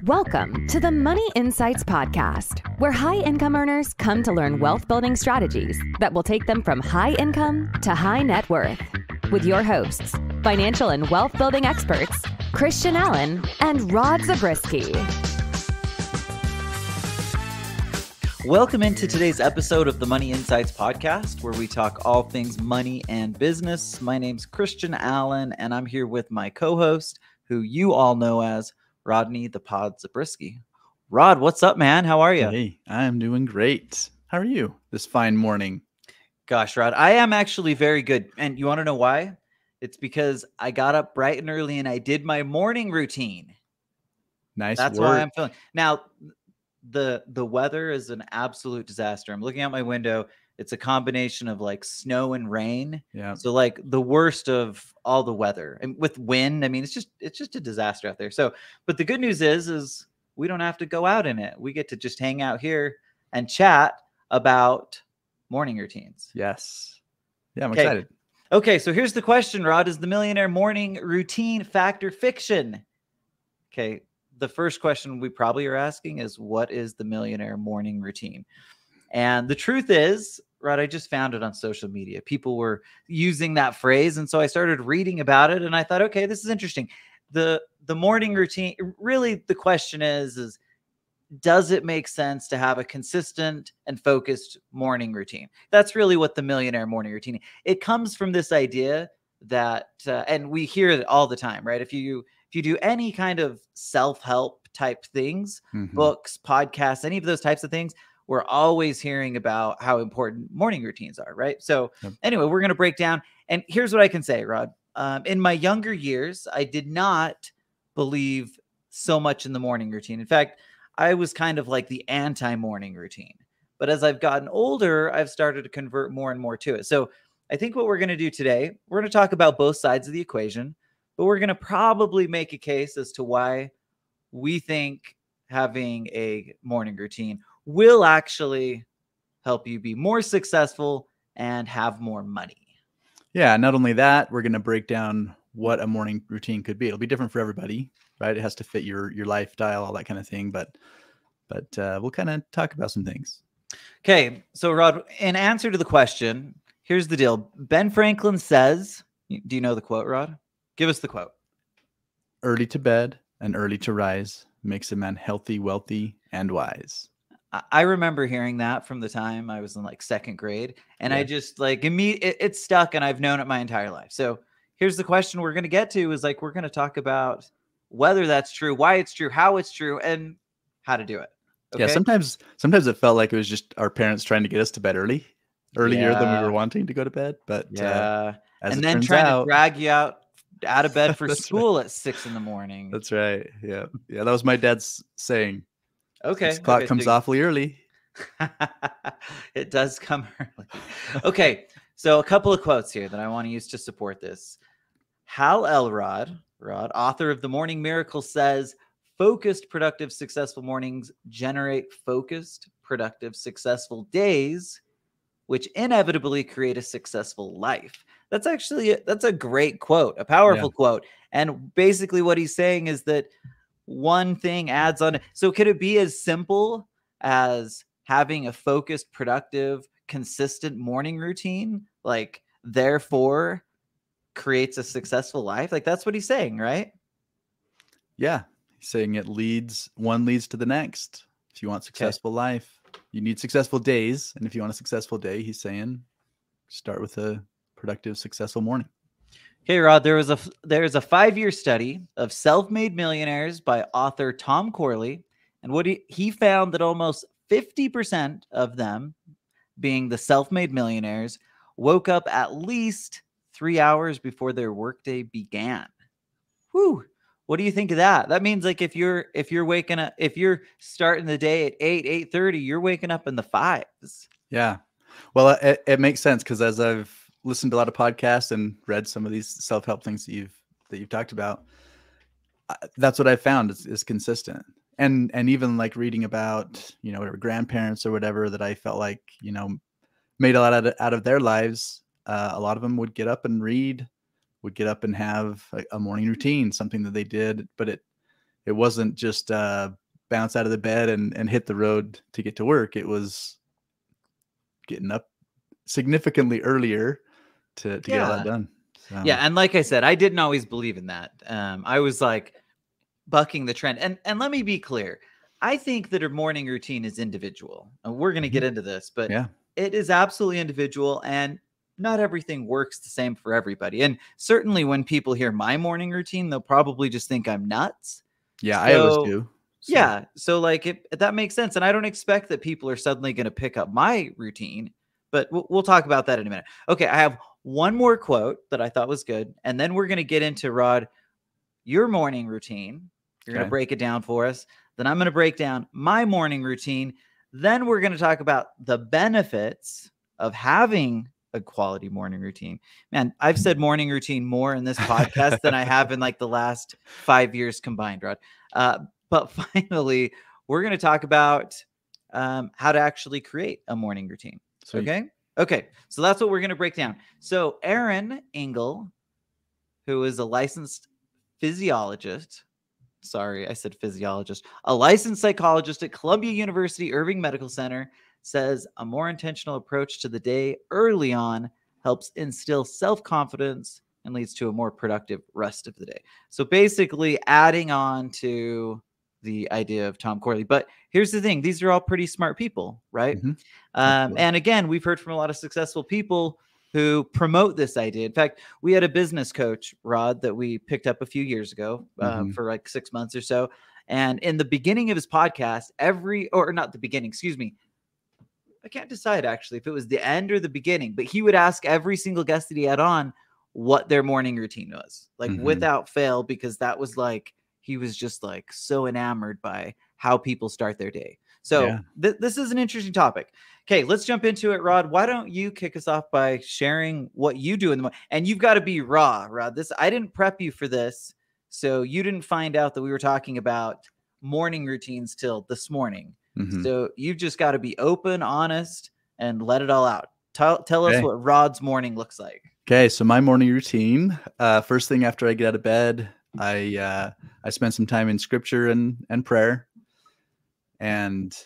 Welcome to the Money Insights Podcast, where high-income earners come to learn wealth-building strategies that will take them from high income to high net worth. With your hosts, financial and wealth-building experts, Christian Allen and Rod Zabriskie. Welcome into today's episode of the Money Insights Podcast, where we talk all things money and business. My name's Christian Allen, and I'm here with my co-host, who you all know as Rodney the Pod Zabriskie. Rod, what's up, man? How are you? Hey, I'm doing great. How are you this fine morning? Gosh, Rod, I am actually very good. And you want to know why? It's because I got up bright and early and I did my morning routine. Nice That's work. why I'm feeling. Now, the weather is an absolute disaster. I'm looking out my window. It's a combination of like snow and rain. Yeah. So like the worst of all the weather, and with wind, I mean, it's just a disaster out there. So, but the good news is we don't have to go out in it. We get to just hang out here and chat about morning routines. Yes. Yeah, I'm excited. Okay. So here's the question, Rod: is the Millionaire Morning Routine fact or fiction? Okay. The first question we probably are asking is, what is the Millionaire Morning Routine? And the truth is, Rod, I just found it on social media. People were using that phrase. And so I started reading about it and I thought, okay, this is interesting. The morning routine, really the question is does it make sense to have a consistent and focused morning routine? That's really what the Millionaire Morning Routine, it comes from this idea that, and we hear it all the time, right? If you do any kind of self-help type things, books, podcasts, any of those types of things, we're always hearing about how important morning routines are, right? So anyway, we're going to break down. And here's what I can say, Rod. In my younger years, I did not believe so much in the morning routine. In fact, I was kind of like the anti-morning routine. But as I've gotten older, I've started to convert more and more to it. So I think what we're going to do today, we're going to talk about both sides of the equation, but we're going to probably make a case as to why we think having a morning routine will actually help you be more successful and have more money. Yeah, not only that, we're going to break down what a morning routine could be. It'll be different for everybody, right? It has to fit your lifestyle, all that kind of thing. But we'll kind of talk about some things. Okay, so Rod, in answer to the question, here's the deal. Ben Franklin says, do you know the quote, Rod? Give us the quote. Early to bed and early to rise makes a man healthy, wealthy, and wise. I remember hearing that from the time I was in like second grade, and I just like it's stuck, and I've known it my entire life. So here's the question we're going to get to is like, we're going to talk about whether that's true, why it's true, how it's true, and how to do it. Okay? Yeah. Sometimes it felt like it was just our parents trying to get us to bed earlier than we were wanting to go to bed. But and then trying to drag you out of bed for school at 6 a.m. That's right. Yeah. Yeah. That was my dad's saying. Okay. 6 o'clock comes awfully early. It does come early. Okay. So a couple of quotes here that I want to use to support this. Hal Elrod, author of The Morning Miracle, says, focused, productive, successful mornings generate focused, productive, successful days, which inevitably create a successful life. That's a great quote, a powerful quote. And basically what he's saying is that one thing adds on. So could it be as simple as having a focused, productive, consistent morning routine, like therefore creates a successful life? Like that's what he's saying, right? Yeah. He's saying one leads to the next. If you want successful life, you need successful days. And if you want a successful day, he's saying start with a productive, successful morning. Okay, Rod, there is a 5-year study of self-made millionaires by author Tom Corley. And what he found that almost 50% of them, being the self-made millionaires, woke up at least 3 hours before their workday began. Whew. What do you think of that? That means like if you're waking up, if you're starting the day at 8:30, you're waking up in the 5s. Yeah. Well, it makes sense because as I've listened to a lot of podcasts and read some of these self-help things that you've talked about, that's what I found is consistent. And even like reading about, whatever grandparents or whatever that I felt like, made a lot out of their lives. A lot of them would get up and read, would get up and have a morning routine, something that they did, but It wasn't just bounce out of the bed and hit the road to get to work. It was getting up significantly earlier to get all that done. So. Yeah, and like I said, I didn't always believe in that. I was like bucking the trend. And let me be clear. I think that a morning routine is individual. And we're going to get into this, but it is absolutely individual, and not everything works the same for everybody. And certainly when people hear my morning routine, they'll probably just think I'm nuts. Yeah, I always do. So. Yeah. So like that makes sense. And I don't expect that people are suddenly going to pick up my routine, but we'll talk about that in a minute. Okay. I have one more quote that I thought was good. And then we're going to get into, Rod, your morning routine. You're going to break it down for us. Then I'm going to break down my morning routine. Then we're going to talk about the benefits of having a quality morning routine. Man, I've said morning routine more in this podcast than I have in like the last 5 years combined, Rod. But finally, we're going to talk about how to actually create a morning routine. Sweet. Okay. So that's what we're going to break down. So Aaron Engel, who is a licensed physiologist, sorry, I said physiologist, a licensed psychologist at Columbia University Irving Medical Center, says a more intentional approach to the day early on helps instill self-confidence and leads to a more productive rest of the day. So basically adding on to the idea of Tom Corley. But here's the thing. These are all pretty smart people, right? And again, we've heard from a lot of successful people who promote this idea. In fact, we had a business coach, Rod, that we picked up a few years ago for like 6 months or so. And in the beginning of his podcast, I can't decide actually if it was the end or the beginning, but he would ask every single guest that he had on what their morning routine was, like without fail, because that was like, he was just like so enamored by how people start their day. So this is an interesting topic. Okay, let's jump into it, Rod. Why don't you kick us off by sharing what you do in the morning? And you've got to be raw, Rod. I didn't prep you for this, so you didn't find out that we were talking about morning routines till this morning. So you've just got to be open, honest, and let it all out. Tell us what Rod's morning looks like. Okay, so my morning routine, first thing after I get out of bed, I spend some time in scripture and prayer. And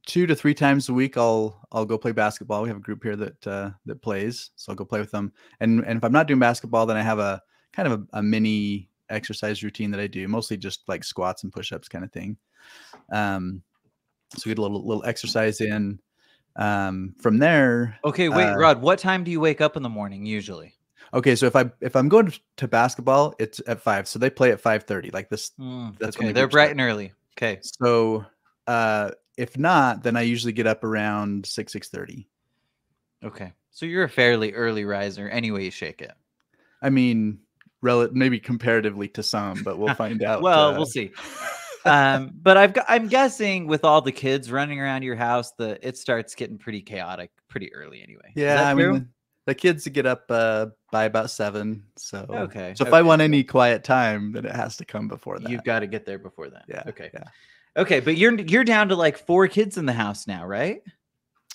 2 to 3 times a week, I'll go play basketball. We have a group here that plays, so I'll go play with them. And if I'm not doing basketball, then I have a kind of a mini exercise routine that I do, mostly just like squats and push-ups kind of thing. So get a little exercise in. From there. Okay, wait, Rod, what time do you wake up in the morning usually? Okay, so if I'm going to basketball, it's at 5. So they play at 5:30. Like this. That's okay. They're bright and early. Okay. So if not, then I usually get up around 6:30. Okay. So you're a fairly early riser anyway you shake it. I mean, maybe comparatively to some, but we'll find out. Well, we'll see. But I'm guessing with all the kids running around your house, it starts getting pretty chaotic pretty early anyway. Yeah, I mean, the kids get up by about 7. So if I want any quiet time, then it has to come before that. You've got to get there before that. Yeah. Okay. Yeah. Okay, but you're down to like 4 kids in the house now, right?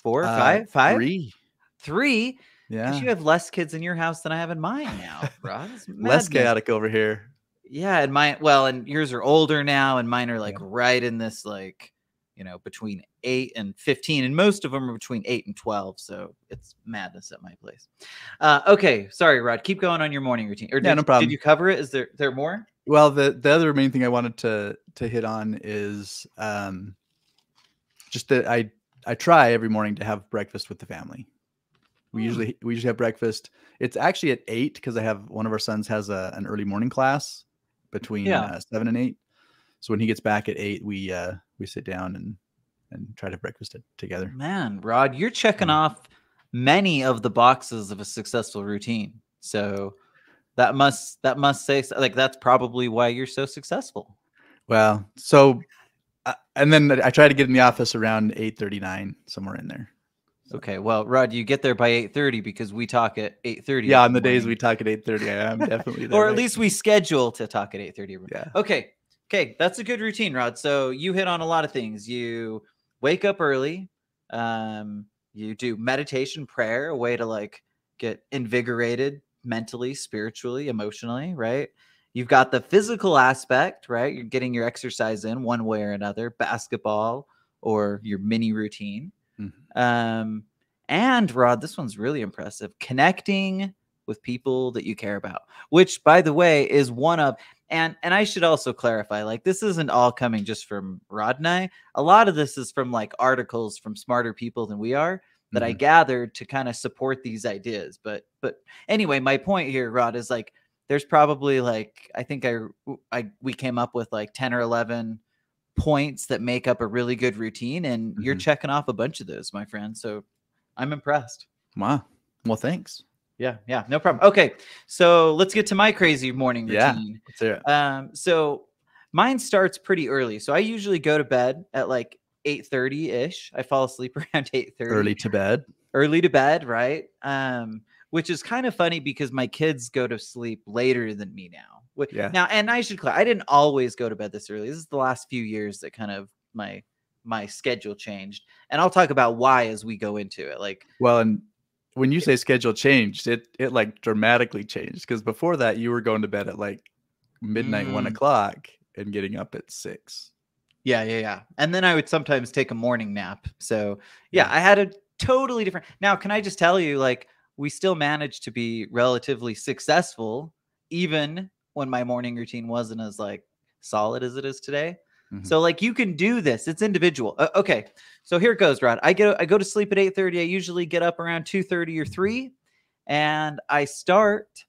4, 5, 5? 3. Yeah. Because you have less kids in your house than I have in mine now, bro. Less chaotic over here. Yeah, and and yours are older now, and mine are like right in this like, between 8 and 15, and most of them are between 8 and 12. So it's madness at my place. Okay, sorry, Rod. Keep going on your morning routine. Or no problem. Did you cover it? Is there more? Well, the other main thing I wanted to hit on is just that I try every morning to have breakfast with the family. We usually have breakfast. It's actually at 8 because I have one of our sons has an early morning class between 7 and 8. So when he gets back at 8, we sit down and try to have breakfast together. Man, Rod, you're checking off many of the boxes of a successful routine. So that must say, like, that's probably why you're so successful. Well, so and then I try to get in the office around 8:39, somewhere in there. Okay, well, Rod, you get there by 8:30 because we talk at 8:30. Yeah, on the days we talk at 8:30, I'm definitely there. Or at least we schedule to talk at 8:30. Yeah. Okay, that's a good routine, Rod. So you hit on a lot of things. You wake up early. You do meditation, prayer, a way to like get invigorated mentally, spiritually, emotionally, right? You've got the physical aspect, right? You're getting your exercise in one way or another, basketball or your mini routine. And Rod, this one's really impressive. Connecting with people that you care about, which, by the way, is one of, and I should also clarify, like, this isn't all coming just from Rod and I. A lot of this is from like articles from smarter people than we are that I gathered to kind of support these ideas. But anyway, my point here, Rod, is like, there's probably like, I think we came up with like 10 or 11 points that make up a really good routine, and you're checking off a bunch of those, my friend. So I'm impressed. Wow. Well, thanks. Yeah, no problem. Okay, so let's get to my crazy morning routine. Let's hear it. So mine starts pretty early. So I usually go to bed at like 8:30-ish. I fall asleep around 8:30. Early to bed, right? Which is kind of funny because my kids go to sleep later than me now. Now, and I should clarify, I didn't always go to bed this early. This is the last few years that kind of my schedule changed, and I'll talk about why as we go into it. Like, well, and when you say schedule changed, it like dramatically changed, because before that you were going to bed at like midnight, 1 o'clock, and getting up at 6. Yeah. And then I would sometimes take a morning nap. So yeah, I had a totally different. Now, can I just tell you, like, we still managed to be relatively successful, even when my morning routine wasn't as like solid as it is today. So like, you can do this. It's individual. Okay. So here it goes, Rod. I go to sleep at 8:30. I usually get up around 2:30 or 3. And I start,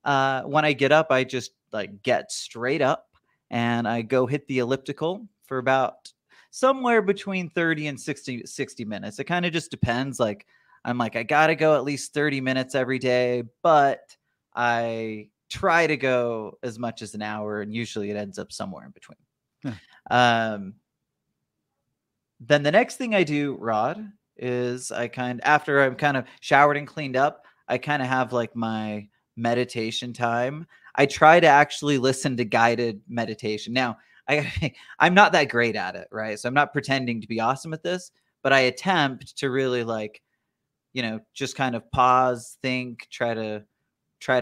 when I get up, I just like get straight up and I go hit the elliptical for about somewhere between 30 and 60 minutes. It kind of just depends. Like, I'm like, I got to go at least 30 minutes every day, but I try to go as much as an hour, and usually it ends up somewhere in between. Then the next thing I do, Rod, is after I'm kind of showered and cleaned up, I kind of have like my meditation time. I try to actually listen to guided meditation. Now, I'm not that great at it, right? So I'm not pretending to be awesome at this, but I attempt to really, like, just kind of pause, think, try to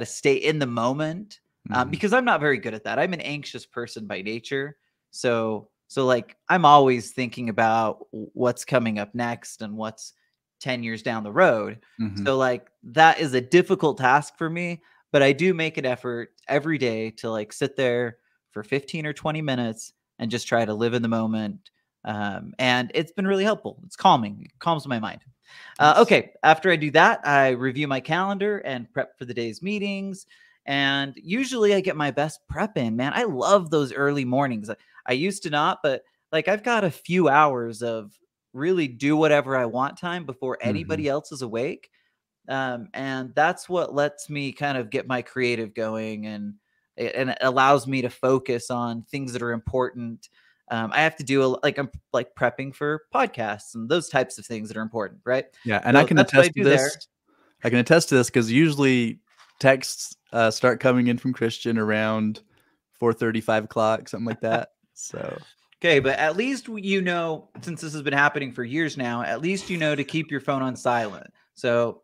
stay in the moment, because I'm not very good at that. I'm an anxious person by nature. So like, I'm always thinking about what's coming up next and what's 10 years down the road. So like, that is a difficult task for me, but I do make an effort every day to like sit there for 15 or 20 minutes and just try to live in the moment. And it's been really helpful. It's calming. It calms my mind. Okay. After I do that, I review my calendar and prep for the day's meetings. And usually I get my best prep in, man. I love those early mornings. I used to not, but like, I've got a few hours of really do whatever I want time before anybody else is awake. And that's what lets me kind of get my creative going, and it allows me to focus on things that are important. I have to do I'm like prepping for podcasts and those types of things that are important, right? Yeah, and so I can attest to this. I can attest to this because usually texts start coming in from Christian around 4:30, 5 o'clock, something like that. So okay, but at least since this has been happening for years now, at least to keep your phone on silent. So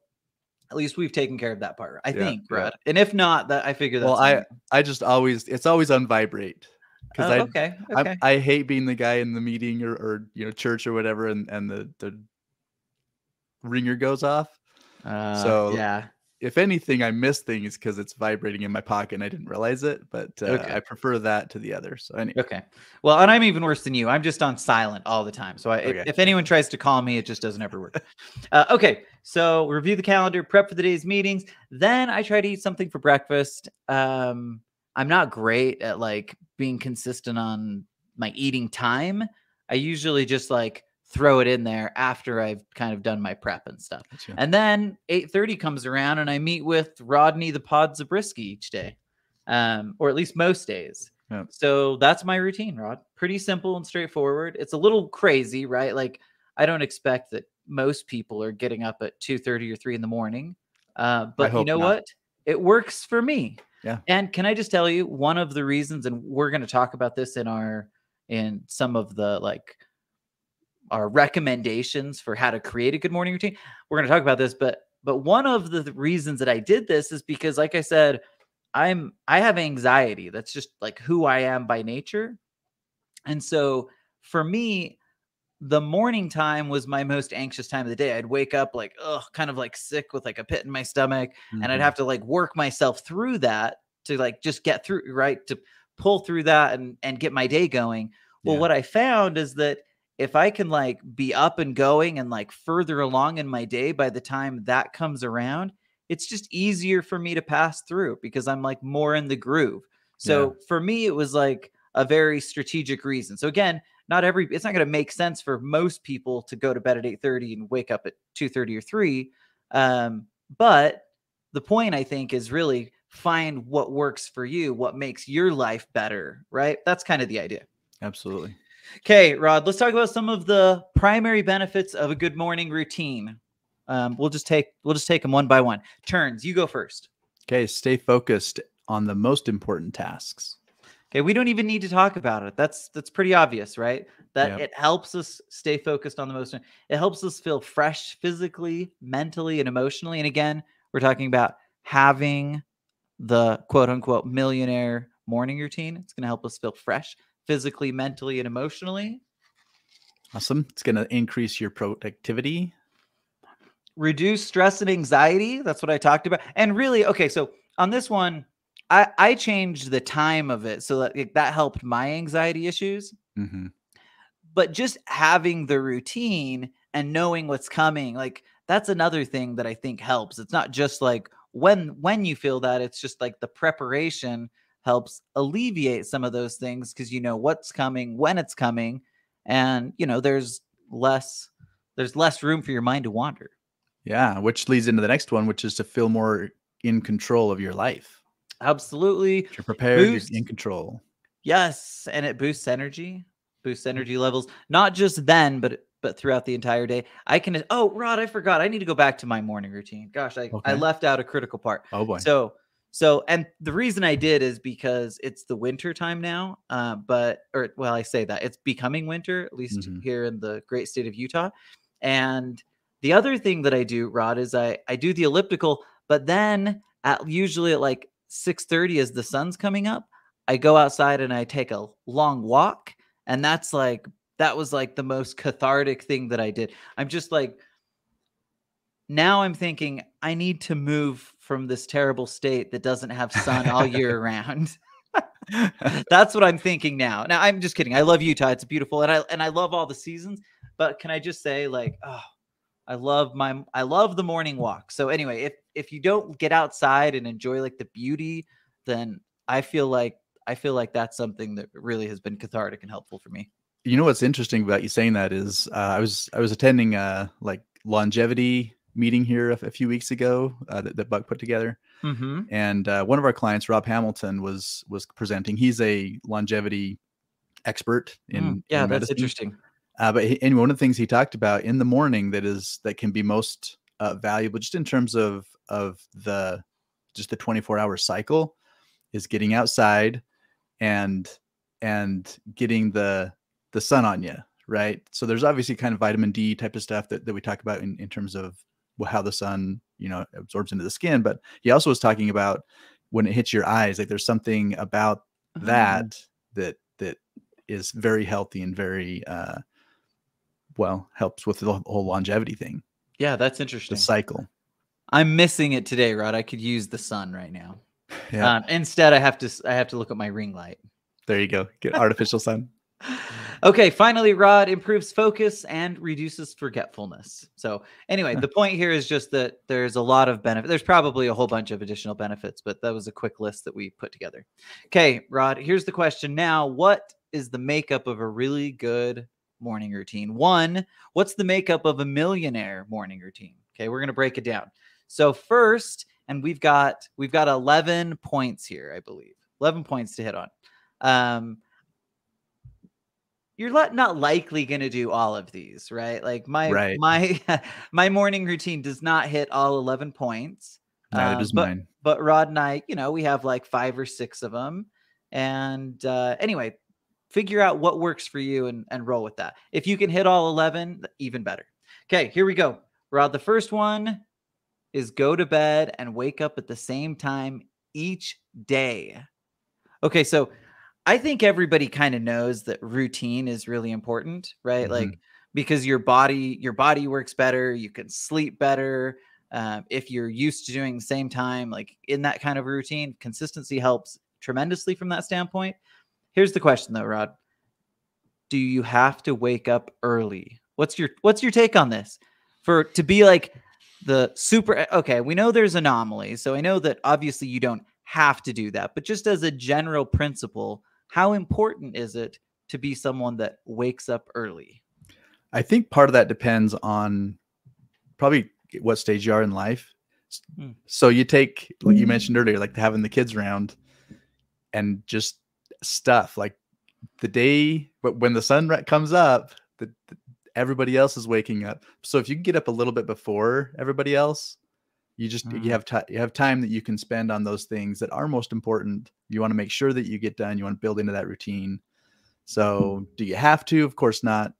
at least we've taken care of that part, I think, Brad. And if not, that I figure that's I just it's always on vibrate. Because okay. I hate being the guy in the meeting or church or whatever, and the ringer goes off. So yeah, if anything, I miss things because it's vibrating in my pocket and I didn't realize it. But I prefer that to the other. So anyway. Okay. Well, and I'm even worse than you. I'm just on silent all the time. So if anyone tries to call me, it just doesn't ever work. Okay. So review the calendar, prep for the day's meetings. Then I try to eat something for breakfast. I'm not great at like being consistent on my eating time. I usually just like throw it in there after I've kind of done my prep and stuff. Gotcha. And then 8:30 comes around and I meet with Rodney the Pod Zabriskie each day, or at least most days. Yeah. So that's my routine, Rod. Pretty simple and straightforward. It's a little crazy, right? Like, I don't expect that most people are getting up at 2:30 or 3 in the morning. But you know what? It works for me. Yeah. And can I just tell you, one of the reasons, and we're going to talk about this in some of the like our recommendations for how to create a good morning routine. We're going to talk about this, but one of the reasons that I did this is because, like I said, I have anxiety. That's just like who I am by nature. And so for me, the morning time was my most anxious time of the day. I'd wake up like, kind of like sick with like a pit in my stomach. And I'd have to like work myself through that to like just get through, right? To pull through that and get my day going. Well, Yeah. what I found is that if I can like be up and going and like further along in my day by the time that comes around, it's just easier for me to pass through because I'm like more in the groove. So for me, it was like a very strategic reason. So again, it's not going to make sense for most people to go to bed at 8:30 and wake up at 2:30 or 3. But the point, I think, is really find what works for you, what makes your life better, right? That's kind of the idea. Absolutely. Okay, Rod, let's talk about some of the primary benefits of a good morning routine. We'll just take them one by one. Turns, you go first. Okay, stay focused on the most important tasks. Okay, we don't even need to talk about it. That's pretty obvious, right? That it helps us stay focused on the most. It helps us feel fresh physically, mentally, and emotionally. And again, we're talking about having the quote unquote millionaire morning routine. It's going to help us feel fresh physically, mentally, and emotionally. Awesome. It's going to increase your productivity. Reduce stress and anxiety. That's what I talked about. And really, okay, so on this one, I changed the time of it so that helped my anxiety issues. Mm-hmm. But just having the routine and knowing what's coming, like that's another thing that I think helps. It's not just like when you feel that, it's just like the preparation helps alleviate some of those things because you know what's coming, when it's coming, and you know there's less room for your mind to wander. Yeah, which leads into the next one, which is to feel more in control of your life. Absolutely. If you're prepared, you're in control. Yes, and it boosts energy levels, not just then, but throughout the entire day. Rod, I forgot. I need to go back to my morning routine. Gosh, I left out a critical part. Oh boy. So, and the reason I did is because it's the winter time now. I say that it's becoming winter, at least here in the great state of Utah. And the other thing that I do, Rod, is I do the elliptical, but then usually at like 6:30 as the sun's coming up, I go outside and I take a long walk. And that was like the most cathartic thing that I did. I'm just like, now I'm thinking I need to move from this terrible state that doesn't have sun all year round. That's what I'm thinking now. Now I'm just kidding. I love Utah. It's beautiful. And I love all the seasons, but can I just say like, I love the morning walk. So anyway, if you don't get outside and enjoy like the beauty, then I feel like that's something that really has been cathartic and helpful for me. You know what's interesting about you saying that is I was attending a like longevity meeting here a few weeks ago that Buck put together, and one of our clients, Rob Hamilton, was presenting. He's a longevity expert in that's medicine. interesting. And one of the things he talked about in the morning that can be most valuable, just in terms of the 24-hour cycle, is getting outside and getting the sun on you, right? So there's obviously kind of vitamin D type of stuff that we talk about in terms of how the sun, absorbs into the skin. But he also was talking about when it hits your eyes, like there's something about that is very healthy and very, helps with the whole longevity thing. Yeah, that's interesting. The cycle. I'm missing it today, Rod. I could use the sun right now. Yeah. Instead, I have to look at my ring light. There you go. Get artificial sun. Okay, finally, Rod improves focus and reduces forgetfulness. So anyway, the point here is just that there's a lot of benefit. There's probably a whole bunch of additional benefits, but that was a quick list that we put together. Okay, Rod, here's the question now. What is the makeup of a really good morning routine? One, what's the makeup of a millionaire morning routine? Okay, we're going to break it down. So first, and we've got 11 points here, I believe. 11 points to hit on. You're not likely going to do all of these, right? Like my morning routine does not hit all 11 points. Neither does mine. But Rod and I, we have like 5 or 6 of them. And anyway, figure out what works for you and roll with that. If you can hit all 11, even better. Okay, here we go. Rod, the first one is go to bed and wake up at the same time each day. Okay, so I think everybody kind of knows that routine is really important, right? Mm-hmm. Like, because your body works better, you can sleep better. If you're used to doing the same time, like in that kind of routine, consistency helps tremendously from that standpoint. Here's the question though, Rod. Do you have to wake up early? What's your take on this? For to be like the super, okay, we know there's anomalies. So I know that obviously you don't have to do that, but just as a general principle, how important is it to be someone that wakes up early? I think part of that depends on probably what stage you are in life. So you take, like you mentioned earlier, like having the kids around and just stuff like the day, but when the sun comes up, everybody else is waking up. So if you can get up a little bit before everybody else, you have time that you can spend on those things that are most important. You want to make sure that you get done. You want to build into that routine. So do you have to? Of course not.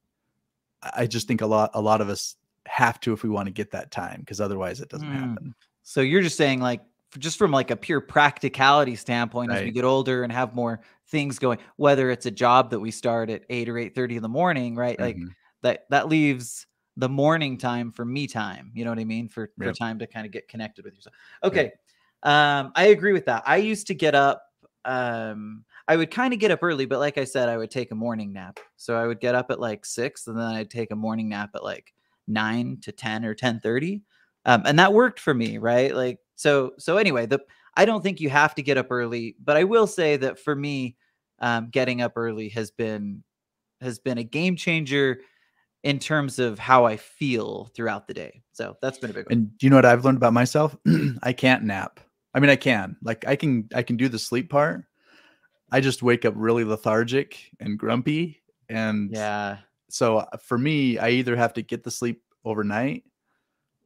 I just think a lot of us have to if we want to get that time, because otherwise it doesn't happen. So you're just saying, like, just from like a pure practicality standpoint, as we get older and have more things going, whether it's a job that we start at 8 or 8:30 in the morning, right? Mm-hmm. Like that leaves the morning time for me time. You know what I mean? For time to kind of get connected with yourself. Okay. I agree with that. I used to get up. I would kind of get up early, but like I said, I would take a morning nap. So I would get up at like 6, and then I'd take a morning nap at like 9 to 10 or 10:30. And that worked for me, right? Like, so anyway, I don't think you have to get up early, but I will say that for me, getting up early has been a game changer in terms of how I feel throughout the day. So that's been a big one. And do you know what I've learned about myself? I can't nap. I mean, I can do the sleep part. I just wake up really lethargic and grumpy. And so for me, I either have to get the sleep overnight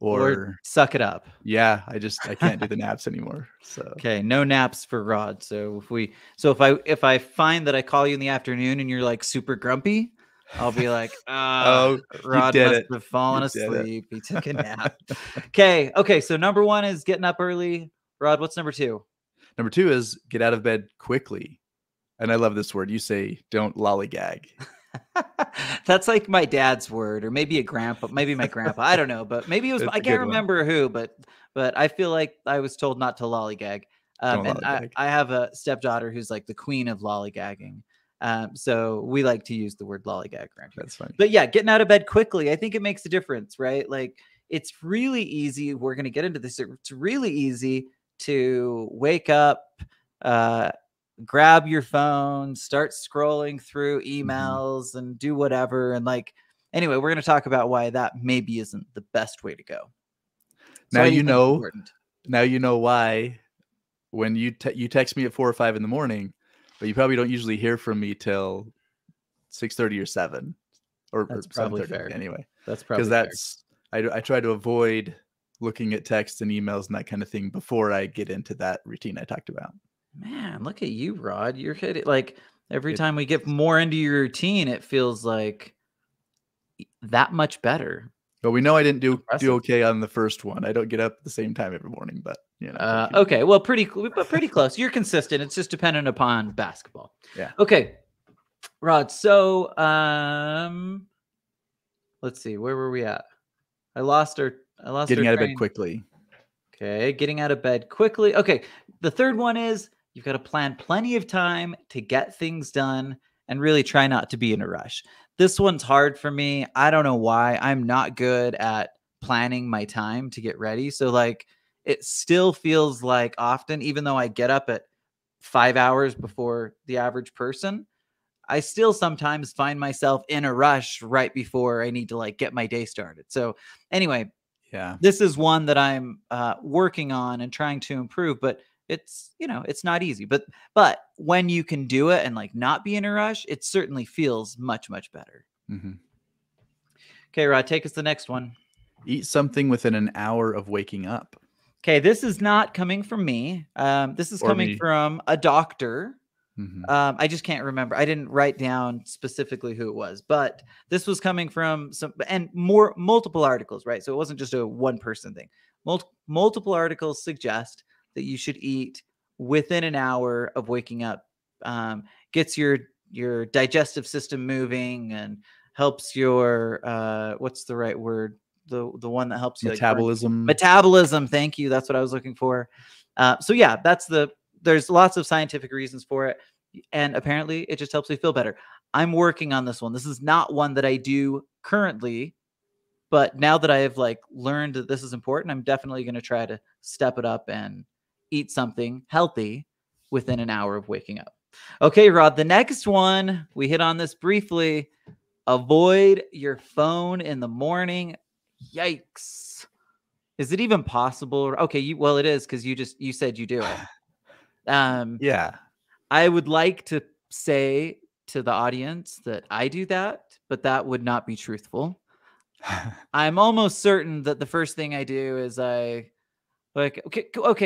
or suck it up. Yeah. I can't do the naps anymore. So, okay. No naps for Rod. So if I find that I call you in the afternoon and you're like super grumpy, I'll be like, Rod must have fallen asleep. He took a nap. Okay. So number 1 is getting up early. Rod, what's number 2? Number 2 is get out of bed quickly. And I love this word. You say, don't lollygag. That's like my dad's word, or maybe maybe my grandpa. I don't know, but maybe it was, I can't remember who, but I feel like I was told not to lollygag. I have a stepdaughter who's like the queen of lollygagging. So we like to use the word lollygag around here. That's funny. But yeah, getting out of bed quickly, I think it makes a difference, right? Like, it's really easy. We're going to get into this. It's really easy to wake up, grab your phone, start scrolling through emails and do whatever. And like, anyway, we're going to talk about why that maybe isn't the best way to go. So now, you know why when you text me at 4 or 5 in the morning, but you probably don't usually hear from me till 6:30 or 7 or that's probably fair. Anyway, that's probably because I try to avoid looking at texts and emails and that kind of thing before I get into that routine I talked about. Man, look at you, Rod. You're hitting, like, every time we get more into your routine, it feels like that much better. But we know I didn't do okay on the first one. I don't get up at the same time every morning, but you know. Okay, well, pretty close. You're consistent. It's just dependent upon basketball. Yeah. Okay, Rod. So, let's see. Where were we at? I lost getting out of bed quickly. Okay, getting out of bed quickly. Okay, the third one is you've got to plan plenty of time to get things done and really try not to be in a rush. This one's hard for me. I don't know why. I'm not good at planning my time to get ready. So like, it still feels like often, even though I get up at 5 hours before the average person, I still sometimes find myself in a rush right before I need to like get my day started. So anyway, this is one that I'm working on and trying to improve, but it's not easy, but when you can do it and like not be in a rush, it certainly feels much, much better. Okay, Rod, take us to the next one. Eat something within an hour of waking up. Okay, this is not coming from me. This is coming from a doctor. I just can't remember. I didn't write down specifically who it was, but this was coming from multiple articles, right? So it wasn't just a one person thing. Multiple articles suggest that you should eat within an hour of waking up. Gets your digestive system moving and helps your what's the right word? The one that helps you Metabolism. Metabolism. Thank you. That's what I was looking for. So yeah, there's lots of scientific reasons for it. And apparently it just helps me feel better. I'm working on this one. This is not one that I do currently, but now that I have like learned that this is important, I'm definitely going to try to step it up and eat something healthy within an hour of waking up. Okay, Rod, the next one, we hit on this briefly. Avoid your phone in the morning. Yikes. Is it even possible? Okay, well, it is because you said you do it. Yeah. I would like to say to the audience that I do that, but that would not be truthful. I'm almost certain that the first thing I do is okay,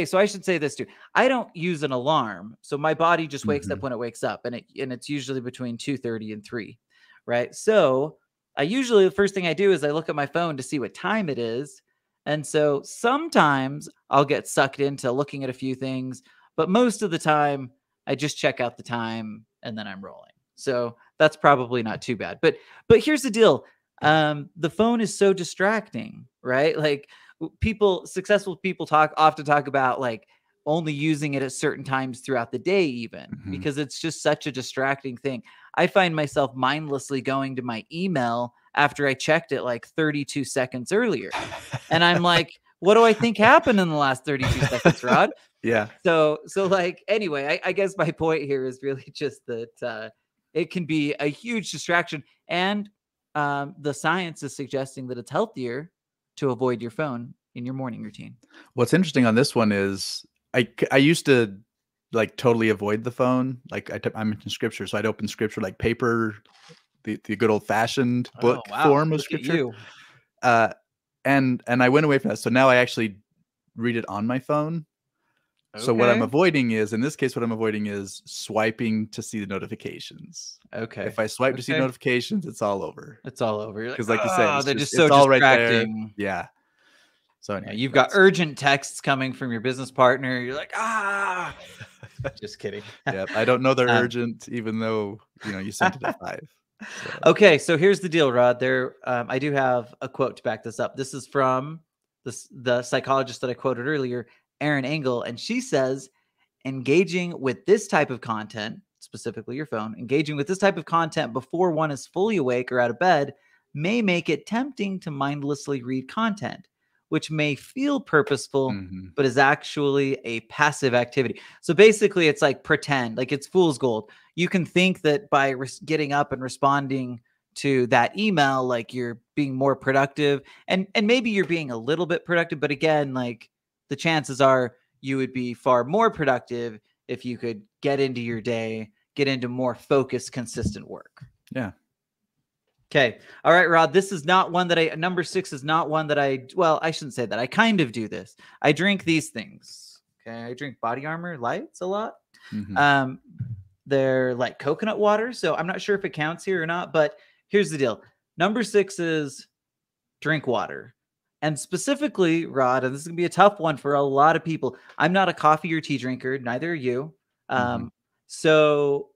so I should say this too. I don't use an alarm. So my body just wakes up when it wakes up, and it's usually between 2:30 and 3, right? So I usually the first thing I do is I look at my phone to see what time it is. And so sometimes I'll get sucked into looking at a few things, but most of the time I just check out the time and then I'm rolling. So that's probably not too bad. But here's the deal. The phone is so distracting, right? Like successful people often talk about like only using it at certain times throughout the day, even because it's just such a distracting thing. I find myself mindlessly going to my email after I checked it like 32 seconds earlier. And I'm like, what do I think happened in the last 32 seconds, Rod? Yeah. So like, anyway, I guess my point here is really just that it can be a huge distraction. And the science is suggesting that it's healthier to avoid your phone in your morning routine. What's interesting on this one is I used to like totally avoid the phone. Like I'm in scripture, so I'd open scripture like paper, the good old fashioned book form of scripture. And I went away from that. So now I actually read it on my phone. Okay. So what I'm avoiding is swiping to see the notifications. Okay. If I swipe to see notifications, it's all over. It's all over. Because like you said, they're just so distracting. Right there. Yeah. So anyway, you've got urgent texts coming from your business partner. You're like, just kidding. Yep. I don't know they're urgent, even though you sent it at 5. So. Okay, so here's the deal, Rod. I do have a quote to back this up. This is from the psychologist that I quoted earlier, Erin Engel, and she says, engaging with this type of content, specifically your phone, engaging with this type of content before one is fully awake or out of bed may make it tempting to mindlessly read content, which may feel purposeful, but is actually a passive activity. So basically it's like pretend, like it's fool's gold. You can think that by getting up and responding to that email, like you're being more productive and maybe you're being a little bit productive. But again, like the chances are you would be far more productive if you could get into your day, get into more focused, consistent work. Yeah. Okay. All right, Rod, this is not one that number 6 is not one that I shouldn't say that. I kind of do this. I drink these things. Okay. I drink Body Armor Lights a lot. They're like coconut water. So I'm not sure if it counts here or not, but here's the deal. Number 6 is drink water. And specifically, Rod, and this is going to be a tough one for a lot of people. I'm not a coffee or tea drinker. Neither are you. So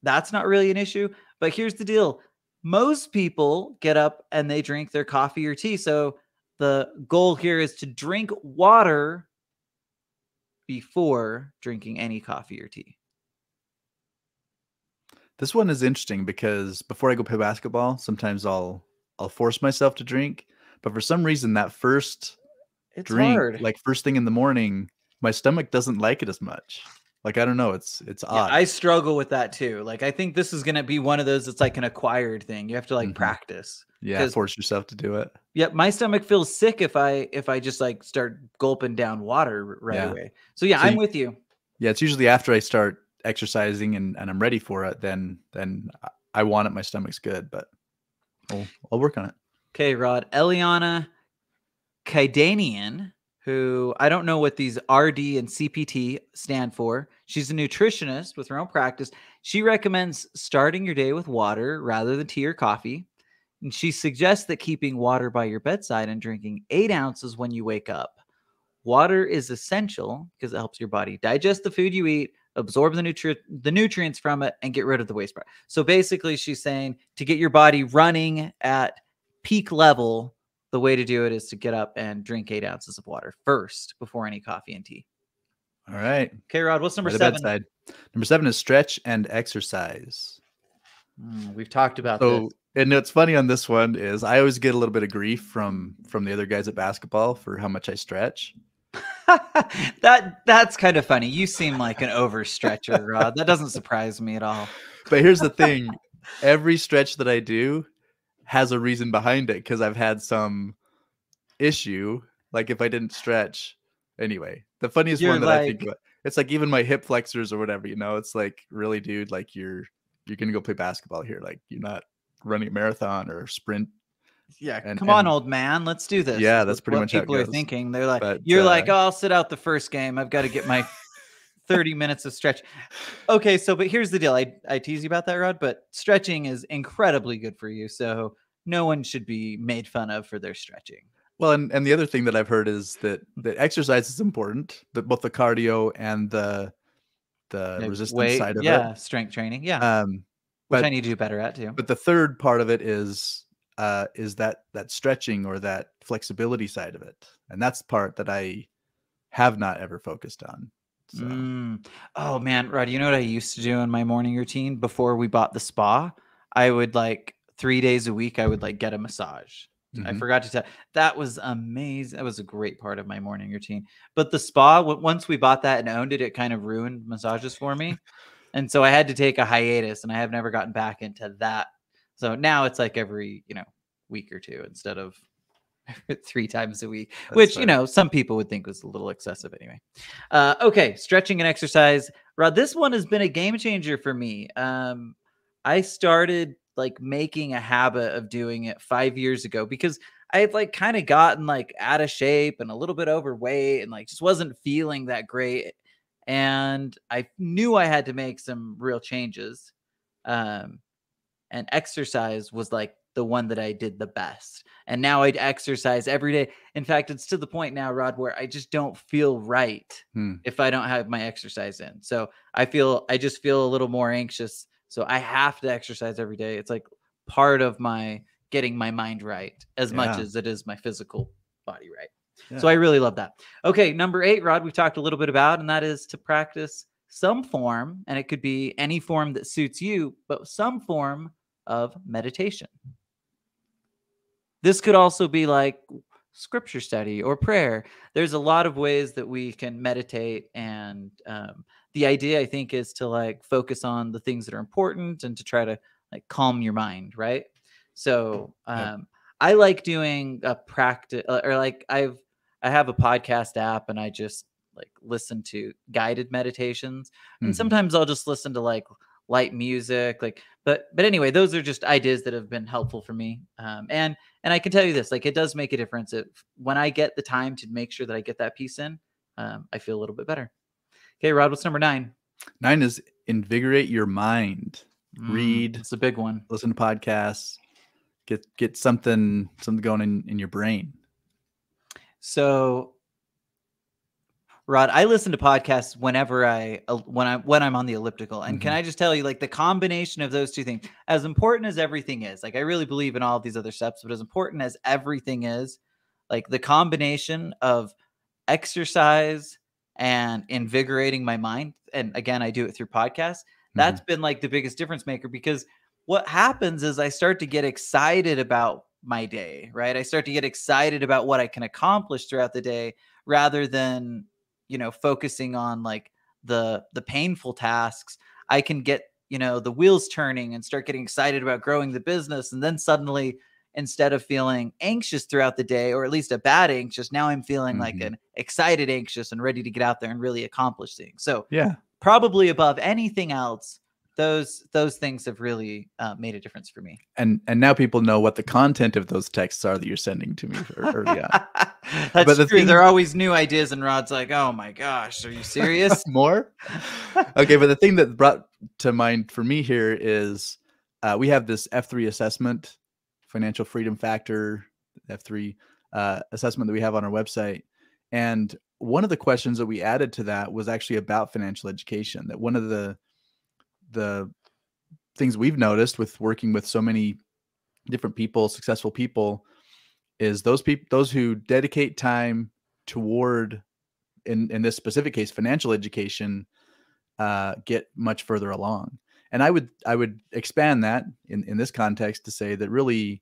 that's not really an issue. But here's the deal. Most people get up and they drink their coffee or tea. So the goal here is to drink water before drinking any coffee or tea. This one is interesting because before I go play basketball, sometimes I'll force myself to drink. But for some reason, that first drink, like first thing in the morning, my stomach doesn't like it as much. Like, I don't know. It's odd. I struggle with that too. Like, I think this is going to be one of those, it's like an acquired thing. You have to like practice. Yeah. Force yourself to do it. Yeah. My stomach feels sick if I just like start gulping down water right away. So yeah, I'm with you. Yeah. It's usually after I start exercising and I'm ready for it, then I want it. My stomach's good, but I'll work on it. Okay, Rod. Eliana Kaidanian, who I don't know what these RD and CPT stand for. She's a nutritionist with her own practice. She recommends starting your day with water rather than tea or coffee. And she suggests that keeping water by your bedside and drinking 8 ounces when you wake up Water is essential because it helps your body digest the food you eat, absorb the nutrients from it, and get rid of the waste product. So basically, she's saying to get your body running at peak level, the way to do it is to get up and drink 8 ounces of water first before any coffee and tea. All right. Okay, Rod, what's number By the 7? bedside. Number 7 is stretch and exercise. We've talked about So, this. and what's funny on this one is I always get a little bit of grief from the other guys at basketball for how much I stretch. That's kind of funny. You seem like an overstretcher, Rod. That doesn't surprise me at all. But here's the thing. Every stretch that I do has a reason behind it because I've had some issue. Like if I didn't stretch. Anyway, the funniest one that I think about, it's like even my hip flexors or whatever, it's like, really, dude, like you're going to go play basketball here. Like you're not running a marathon or a sprint. Yeah, come on, old man. Let's do this. Yeah, that's pretty much how it people are goes. thinking. They're like, you're like, oh, I'll sit out the first game. I've got to get my 30 minutes of stretch. Okay, but here's the deal. I tease you about that, Rod, but stretching is incredibly good for you. So no one should be made fun of for their stretching. Well, and the other thing that I've heard is that exercise is important, that both the cardio and the resistance side of it. Yeah, strength training. Yeah. Which I need to do better at too. But the third part of it is that stretching or that flexibility side of it. And that's the part that I have not ever focused on. So. Oh man, Rod, you know what I used to do in my morning routine before we bought the spa? I would 3 days a week, I would get a massage. I forgot to tell. That was amazing. That was a great part of my morning routine. But the spa, once we bought that and owned it, it kind of ruined massages for me. And so I had to take a hiatus, and I have never gotten back into that. So now it's every, week or two instead of 3 times a week, which, some people would think was a little excessive anyway. Okay. Stretching and exercise. Rod, this one has been a game changer for me. I started making a habit of doing it 5 years ago because I had kind of gotten out of shape and a little bit overweight and just wasn't feeling that great. And I knew I had to make some real changes. And exercise was the one that I did the best. And now I'd exercise every day. In fact, it's to the point now, Rod, where I just don't feel right if I don't have my exercise in. So I just feel a little more anxious. So I have to exercise every day. It's part of my getting my mind right as much as it is my physical body right. Yeah. So I really love that. Okay. Number 8, Rod, we've talked a little bit about, and that is to practice some form, and it could be any form that suits you, but some form of meditation. This could also be scripture study or prayer. There's a lot of ways that we can meditate, and the idea, I think, is to focus on the things that are important and to try to calm your mind, right? So I like doing a practice, or I have a podcast app, and I just listen to guided meditations, and sometimes I'll just listen to light music, but anyway, those are just ideas that have been helpful for me. And I can tell you this, it does make a difference. When I get the time to make sure that I get that piece in, I feel a little bit better. Okay, Rod, what's number 9? 9 is invigorate your mind. Read. It's a big one. Listen to podcasts. Get something going in your brain. So, Rod, I listen to podcasts whenever when I'm on the elliptical. And can I just tell you, the combination of those two things, as important as everything is, I really believe in all of these other steps, but as important as everything is, the combination of exercise and invigorating my mind. And again, I do it through podcasts. That's been the biggest difference maker, because what happens is I start to get excited about my day, right? I start to get excited about what I can accomplish throughout the day rather than, focusing on the painful tasks. I can get, the wheels turning and start getting excited about growing the business. And then suddenly, instead of feeling anxious throughout the day, or at least a bad anxious, now I'm feeling an excited anxious and ready to get out there and really accomplish things. So probably above anything else, those things have really made a difference for me. And now people know what the content of those texts are that you're sending to me early on. That's true. There are always new ideas, and Rod's like, oh my gosh, are you serious? More? Okay, but the thing that brought to mind for me here is we have this F3 assessment, Financial Freedom Factor, F3 assessment that we have on our website. And one of the questions that we added to that was actually about financial education. That one of the things we've noticed with working with so many different people, successful people, is those who dedicate time toward, in this specific case, financial education, get much further along. And I would expand that in this context to say that really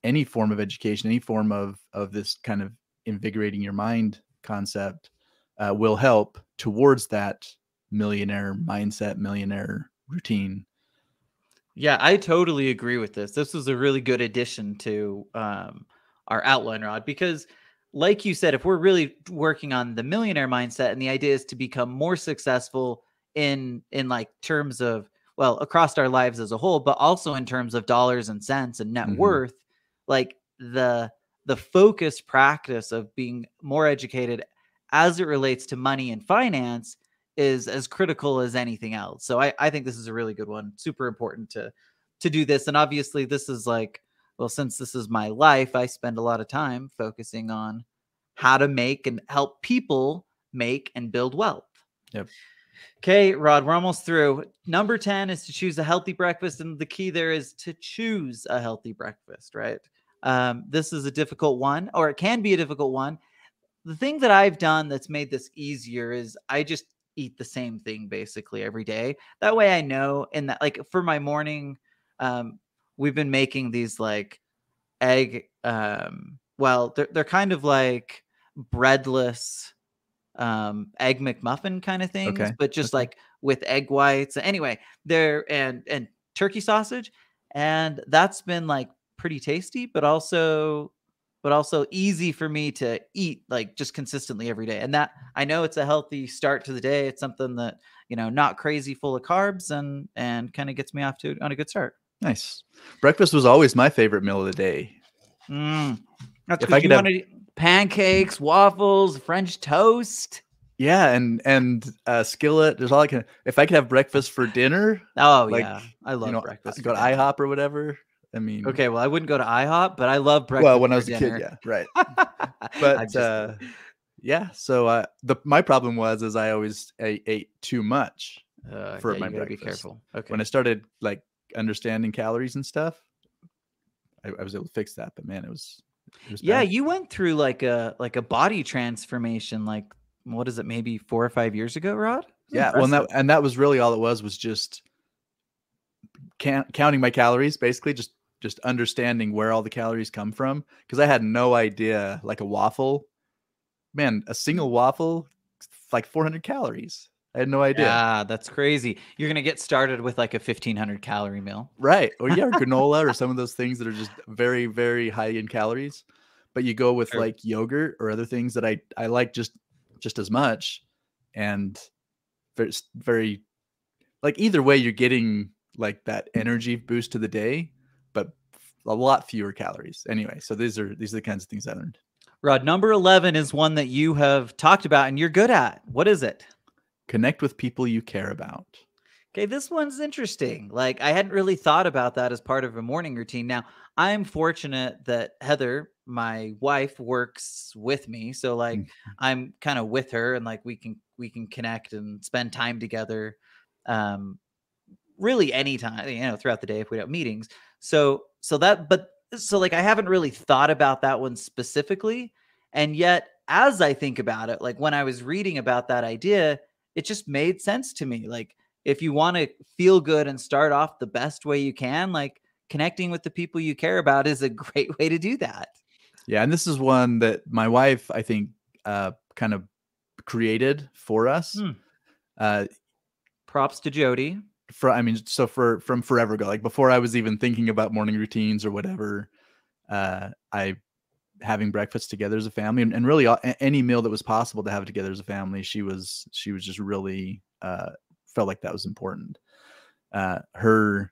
any form of education, any form of this kind of invigorating your mind concept will help towards that millionaire mindset, millionaire routine. Yeah, I totally agree with this. This was a really good addition to our outline, Rod, because like you said, if we're really working on the millionaire mindset, and the idea is to become more successful in like terms of, well, across our lives as a whole, but also in terms of dollars and cents and net worth, like the focused practice of being more educated as it relates to money and finance is as critical as anything else. So I think this is a really good one. Super important to do this. And obviously this is like, well, since this is my life, I spend a lot of time focusing on how to make and help people make and build wealth. Yep. Okay, Rod, we're almost through. Number 10 is to choose a healthy breakfast. And the key there is to choose a healthy breakfast, right? This is a difficult one, or it can be a difficult one. The thing that I've done that's made this easier is I just eat the same thing basically every day. That way I know, and that, like, for my morning, we've been making these like egg, well, they're kind of like breadless egg McMuffin kind of things, Okay. but just like with egg whites. Anyway, they're and turkey sausage, and that's been like pretty tasty, but also easy for me to eat like just consistently every day. And that, I know it's a healthy start to the day. It's something that, you know, not crazy full of carbs, and kind of gets me off to on a good start. Nice. Breakfast was always my favorite meal of the day. That's If I because you could have wanted pancakes, waffles, French toast. Yeah, and skillet. There's all I can. If I could have breakfast for dinner, Oh like, yeah, I love breakfast. Go to IHOP or whatever. I mean, okay, well, I wouldn't go to IHOP, but I love breakfast. Well, when I for was a dinner. kid, yeah, right. But yeah, so my problem was I always ate too much for my breakfast. Be careful. Okay. When I started like understanding calories and stuff, I was able to fix that. But man, it was yeah, bad. you went through like a body transformation, like, what is it, maybe 4 or 5 years ago, Rod? Yeah, impressive. Well, and that was really all it was just counting my calories, basically just understanding where all the calories come from, because I had no idea. Like a waffle, man, a single waffle, like 400 calories. I had no idea. Yeah, that's crazy. You're gonna get started with like a 1,500 calorie meal, right? Or yeah, or granola, or some of those things that are just very, very high in calories. But you go with like yogurt or other things that I like just as much, and very like either way, you're getting like that energy boost to the day, but a lot fewer calories. Anyway, so these are the kinds of things I learned. Rod, number 11 is one that you have talked about and you're good at. What is it? Connect with people you care about. Okay, this one's interesting. Like, I hadn't really thought about that as part of a morning routine. Now, I'm fortunate that Heather, my wife, works with me. So like I'm kind of with her, and like we can connect and spend time together. Really anytime, you know, throughout the day if we have meetings. So like I haven't really thought about that one specifically. And yet, as I think about it, like when I was reading about that idea, it just made sense to me. Like, if you want to feel good and start off the best way you can, like connecting with the people you care about is a great way to do that. Yeah. And this is one that my wife, I think, kind of created for us. Props to Jody. From forever ago, like before I was even thinking about morning routines or whatever, having breakfast together as a family, and really any meal that was possible to have together as a family, she was just really felt like that was important. Her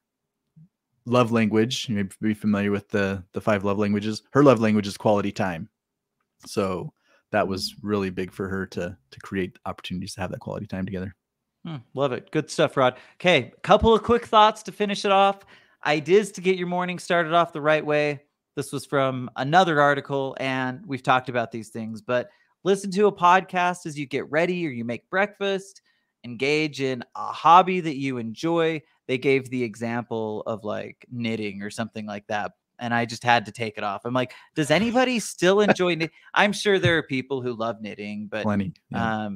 love language, you may be familiar with the 5 love languages. Her love language is quality time. So that was really big for her to create opportunities to have that quality time together. Love it. Good stuff, Rod. Okay, a couple of quick thoughts to finish it off. Ideas to get your morning started off the right way. This was from another article, and we've talked about these things, but listen to a podcast as you get ready or you make breakfast, engage in a hobby that you enjoy. They gave the example of like knitting or something like that. And I just had to take it off. I'm like, does anybody still enjoy knitting? I'm sure there are people who love knitting, but Plenty, yeah.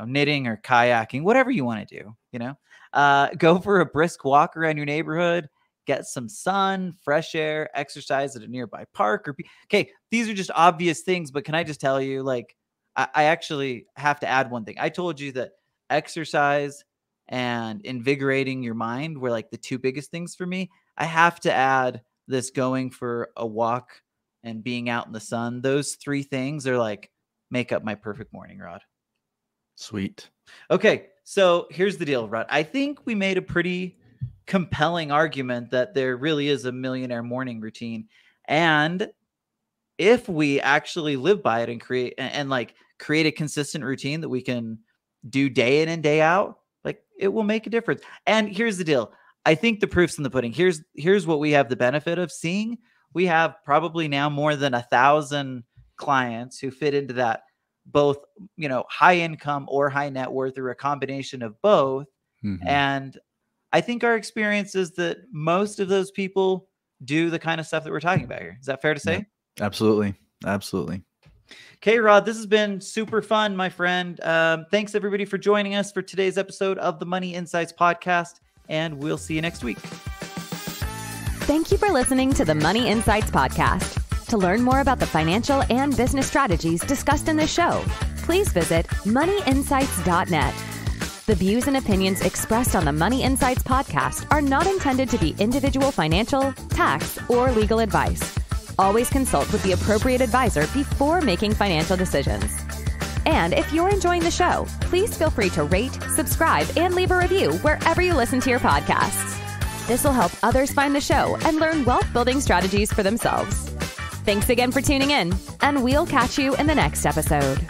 Knitting or kayaking, whatever you want to do, go for a brisk walk around your neighborhood, get some sun, fresh air, exercise at a nearby park. Okay, these are just obvious things, but can I just tell you, like, I actually have to add one thing. I told you that exercise and invigorating your mind were like the two biggest things for me. I have to add this going for a walk and being out in the sun. Those three things are like make up my perfect morning, Rod. Sweet. Okay, so here's the deal, Rod. I think we made a pretty compelling argument that there really is a millionaire morning routine. And if we actually live by it and create a consistent routine that we can do day in and day out, like it will make a difference. And here's the deal. I think the proof's in the pudding. Here's what we have the benefit of seeing. We have probably now more than 1,000 clients who fit into that, both, high income or high net worth, or a combination of both. Mm-hmm. And I think our experience is that most of those people do the kind of stuff that we're talking about here. Is that fair to say? Yeah, absolutely. Absolutely. Okay, Rod, this has been super fun, my friend. Thanks everybody for joining us for today's episode of the Money Insights Podcast, and we'll see you next week. Thank you for listening to the Money Insights Podcast. To learn more about the financial and business strategies discussed in this show, please visit moneyinsights.net. The views and opinions expressed on the Money Insights Podcast are not intended to be individual financial, tax, or legal advice. Always consult with the appropriate advisor before making financial decisions. And if you're enjoying the show, please feel free to rate, subscribe, and leave a review wherever you listen to your podcasts. This will help others find the show and learn wealth-building strategies for themselves. Thanks again for tuning in, and we'll catch you in the next episode.